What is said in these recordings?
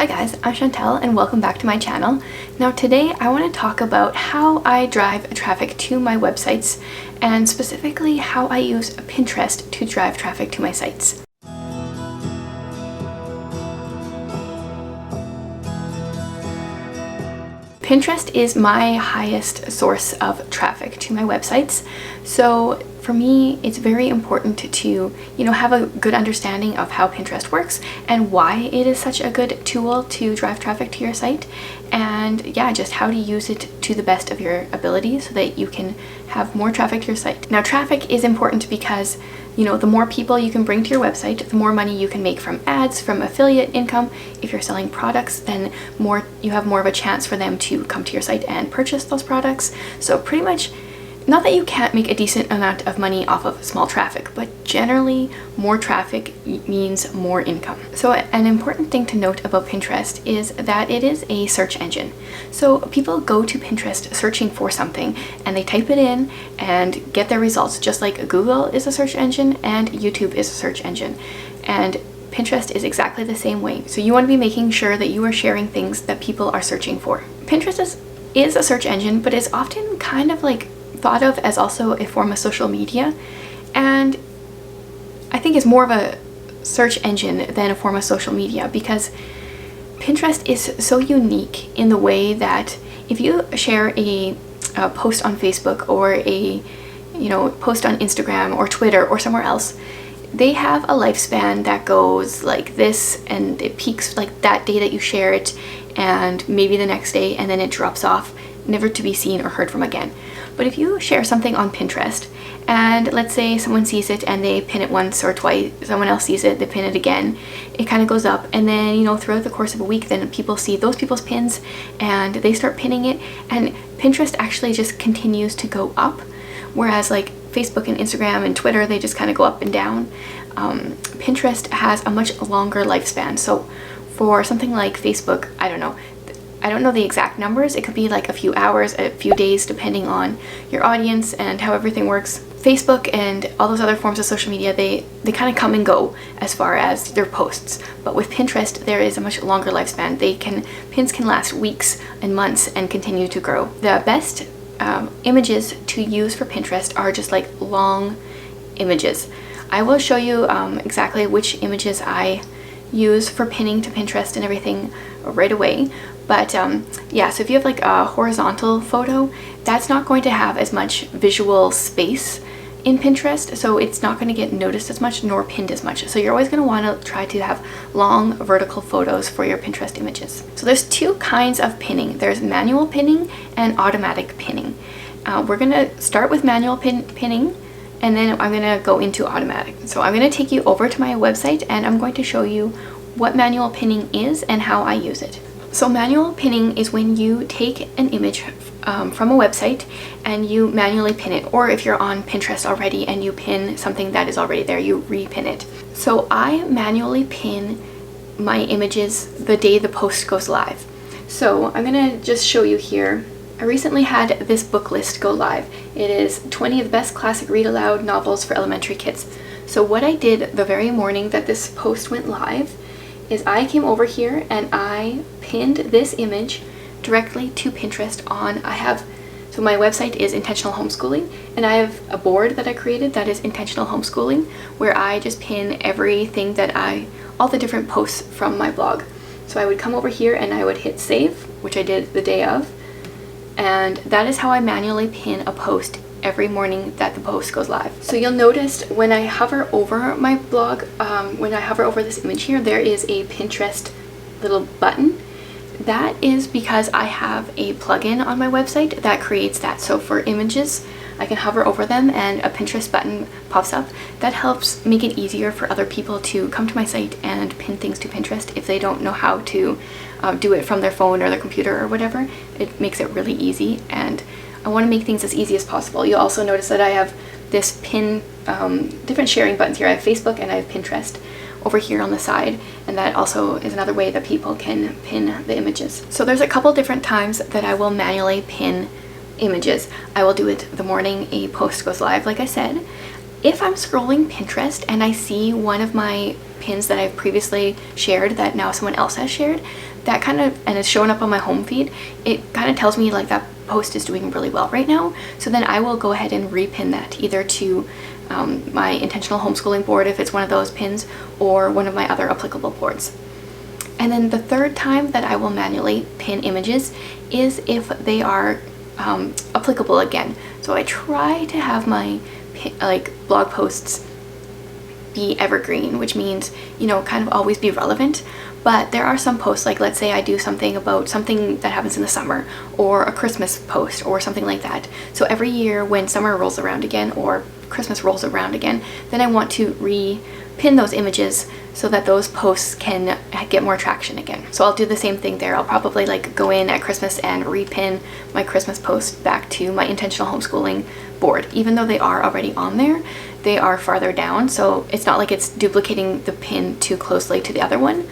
Hi guys, I'm Chantel and welcome back to my channel. Now today I want to talk about how I drive traffic to my websites and specifically how I use Pinterest to drive traffic to my sites. Pinterest is my highest source of traffic to my websites. So for me, it's very important to, have a good understanding of how Pinterest works and why it is such a good tool to drive traffic to your site. And yeah, just how to use it to the best of your ability so that you can have more traffic to your site. Now, traffic is important because the more people you can bring to your website, the more money you can make from ads, from affiliate income. If you're selling products, then you have more of a chance for them to come to your site and purchase those products. So pretty much, not that you can't make a decent amount of money off of small traffic, but generally more traffic means more income. So an important thing to note about Pinterest is that it is a search engine. So people go to Pinterest searching for something and they type it in and get their results, just like Google is a search engine and YouTube is a search engine. And Pinterest is exactly the same way. So you want to be making sure that you are sharing things that people are searching for. Pinterest is a search engine, but is often kind of like thought of as also a form of social media, and I think it's more of a search engine than a form of social media because Pinterest is so unique in the way that if you share a post on Facebook or a post on Instagram or Twitter or somewhere else, they have a lifespan that goes like this, and it peaks like that day that you share it and maybe the next day, and then it drops off, never to be seen or heard from again. But if you share something on Pinterest and let's say someone sees it and they pin it once or twice, someone else sees it, they pin it again, it kind of goes up, and then throughout the course of a week then people see those people's pins and they start pinning it, and Pinterest actually just continues to go up, whereas like Facebook and Instagram and Twitter, they just kind of go up and down. Pinterest has a much longer lifespan. So for something like Facebook, I don't know the exact numbers. It could be like a few hours, a few days, depending on your audience and how everything works. Facebook and all those other forms of social media, they kind of come and go as far as their posts. But with Pinterest, there is a much longer lifespan. Pins can last weeks and months and continue to grow. The best images to use for Pinterest are just like long images. I will show you exactly which images I use for pinning to Pinterest and everything right away. But yeah, so if you have like a horizontal photo, that's not going to have as much visual space in Pinterest, so it's not going to get noticed as much nor pinned as much. So you're always going to want to try to have long vertical photos for your Pinterest images. So there's two kinds of pinning. There's manual pinning and automatic pinning. We're going to start with manual pinning, and then I'm going to go into automatic. So I'm going to take you over to my website and I'm going to show you what manual pinning is and how I use it. So manual pinning is when you take an image from a website and you manually pin it, or if you're on Pinterest already and you pin something that is already there, you repin it. So I manually pin my images the day the post goes live. So I'm gonna just show you here. I recently had this book list go live. It is 20 of the best classic read aloud novels for elementary kids. So what I did the very morning that this post went live is I came over here and I pinned this image directly to Pinterest so my website is Intentional Homeschooling, and I have a board that I created that is Intentional Homeschooling, where I just pin everything all the different posts from my blog. So I would come over here and I would hit save, which I did the day of, and that is how I manually pin a post every morning that the post goes live. So you'll notice when I hover over my blog, when I hover over this image here, there is a Pinterest little button. That is because I have a plugin on my website that creates that. So for images, I can hover over them and a Pinterest button pops up. That helps make it easier for other people to come to my site and pin things to Pinterest if they don't know how to do it from their phone or their computer or whatever. It makes it really easy, and I want to make things as easy as possible. You'll also notice that I have this different sharing buttons here. I have Facebook and I have Pinterest over here on the side, and that also is another way that people can pin the images. So there's a couple different times that I will manually pin images. I will do it the morning a post goes live, like I said. If I'm scrolling Pinterest and I see one of my pins that I've previously shared that now someone else has shared, that kind of, and it's showing up on my home feed, it kind of tells me like that post is doing really well right now. So then I will go ahead and repin that either to my intentional homeschooling board if it's one of those pins, or one of my other applicable boards. And then the third time that I will manually pin images is if they are applicable again. So I try to have my blog posts be evergreen, which means, you know, kind of always be relevant. But there are some posts, like let's say I do something about something that happens in the summer, or a Christmas post or something like that. So every year when summer rolls around again or Christmas rolls around again, then I want to repin those images so that those posts can get more traction again. So I'll do the same thing there. I'll probably like go in at Christmas and repin my Christmas post back to my intentional homeschooling board. Even though they are already on there, they are farther down, so it's not like it's duplicating the pin too closely to the other one.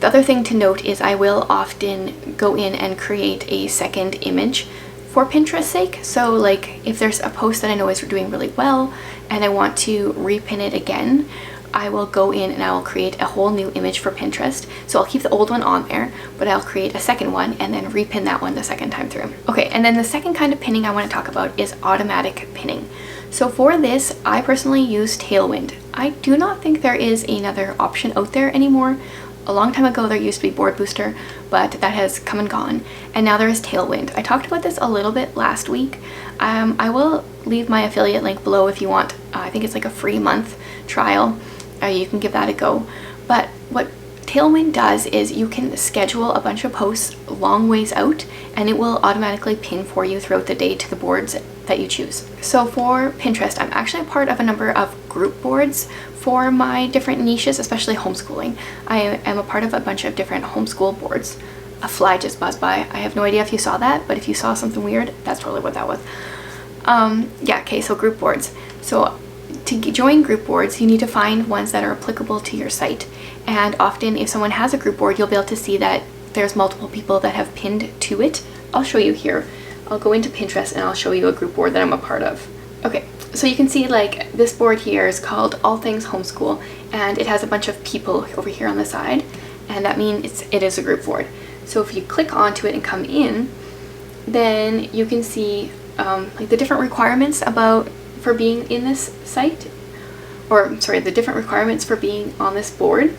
The other thing to note is I will often go in and create a second image for Pinterest's sake. So like if there's a post that I know is doing really well and I want to repin it again, I will go in and I will create a whole new image for Pinterest. So I'll keep the old one on there, but I'll create a second one and then repin that one the second time through. Okay, and then the second kind of pinning I want to talk about is automatic pinning. So for this, I personally use Tailwind. I do not think there is another option out there anymore. A long time ago there used to be Board Booster, but that has come and gone, and now there is Tailwind. I talked about this a little bit last week. I will leave my affiliate link below if you want. I think it's like a free month trial. You can give that a go. But what Tailwind does is you can schedule a bunch of posts long ways out, and it will automatically pin for you throughout the day to the boards that you choose. So for Pinterest, I'm actually a part of a number of group boards for my different niches, especially homeschooling. I am a part of a bunch of different homeschool boards. A fly just buzzed by. I have no idea if you saw that, but if you saw something weird, that's totally what that was. Yeah, okay, so group boards. So to join group boards, you need to find ones that are applicable to your site. And often if someone has a group board, you'll be able to see that there's multiple people that have pinned to it. I'll show you here. I'll go into Pinterest and I'll show you a group board that I'm a part of. Okay, so you can see like this board here is called All Things Homeschool, and it has a bunch of people over here on the side, and that means it is a group board. So if you click onto it and come in, then you can see like the different requirements for being in this site, or sorry, the different requirements for being on this board.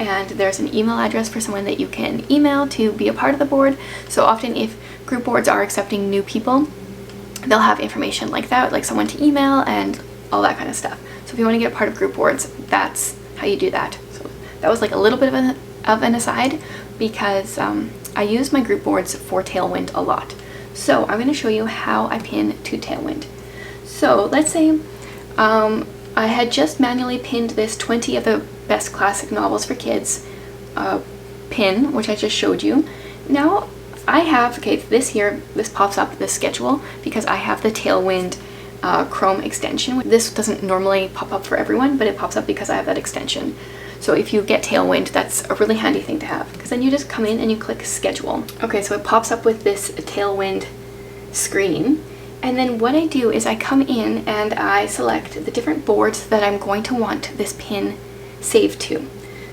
And there's an email address for someone that you can email to be a part of the board. So often if group boards are accepting new people, they'll have information like that, like someone to email and all that kind of stuff. So if you want to get a part of group boards, that's how you do that. So that was like a little bit of an aside, because I use my group boards for Tailwind a lot. So I'm going to show you how I pin to Tailwind. So let's say I had just manually pinned this 20 of the best classic novels for kids pin, which I just showed you. Now I have, okay, this pops up, this schedule, because I have the Tailwind Chrome extension. This doesn't normally pop up for everyone, but it pops up because I have that extension. So if you get Tailwind, that's a really handy thing to have, because then you just come in and you click schedule. Okay, so it pops up with this Tailwind screen. And then what I do is I come in and I select the different boards that I'm going to want this pin saved to.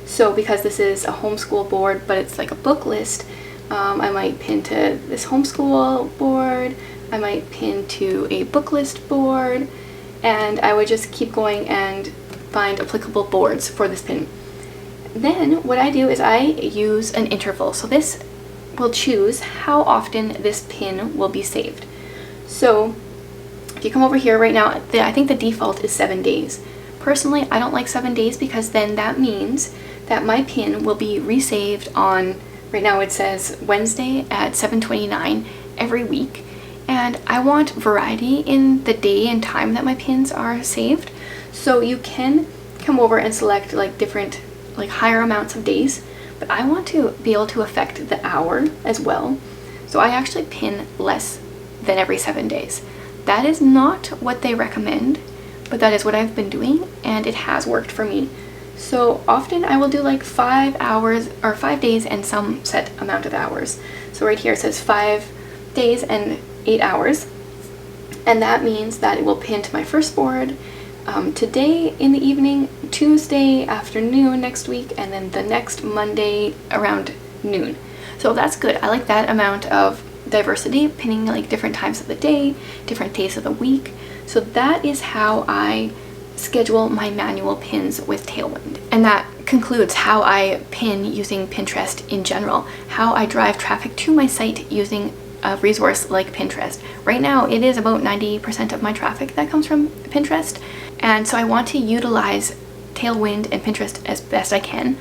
So because this is a homeschool board, but it's like a book list, I might pin to this homeschool board, I might pin to a book list board, and I would just keep going and find applicable boards for this pin. Then what I do is I use an interval. So this will choose how often this pin will be saved. So if you come over here right now, I think the default is 7 days. Personally, I don't like 7 days, because then that means that my pin will be resaved on, right now it says Wednesday at 7:29 every week. And I want variety in the day and time that my pins are saved. So you can come over and select like different, like higher amounts of days, but I want to be able to affect the hour as well. So I actually pin less than every 7 days. That is not what they recommend, but that is what I've been doing, and it has worked for me. So often I will do like 5 hours or 5 days and some set amount of hours. So right here it says 5 days and 8 hours, and that means that it will pin to my first board, today in the evening, Tuesday afternoon next week, and then the next Monday around noon. So that's good. I like that amount of diversity, pinning like different times of the day, different days of the week. So that is how I schedule my manual pins with Tailwind. And that concludes how I pin using Pinterest in general, how I drive traffic to my site using a resource like Pinterest. Right now it is about 90% of my traffic that comes from Pinterest, and so I want to utilize Tailwind and Pinterest as best I can.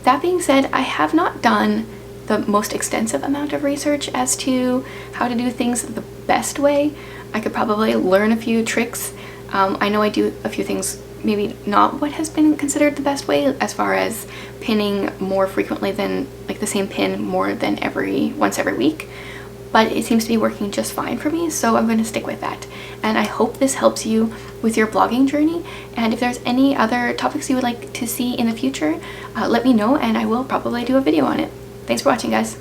That being said, I have not done the most extensive amount of research as to how to do things the best way. I could probably learn a few tricks. I know I do a few things maybe not what has been considered the best way, as far as pinning more frequently than like the same pin more than once every week, but it seems to be working just fine for me, so I'm going to stick with that. And I hope this helps you with your blogging journey, and if there's any other topics you would like to see in the future, let me know and I will probably do a video on it. Thanks for watching, guys.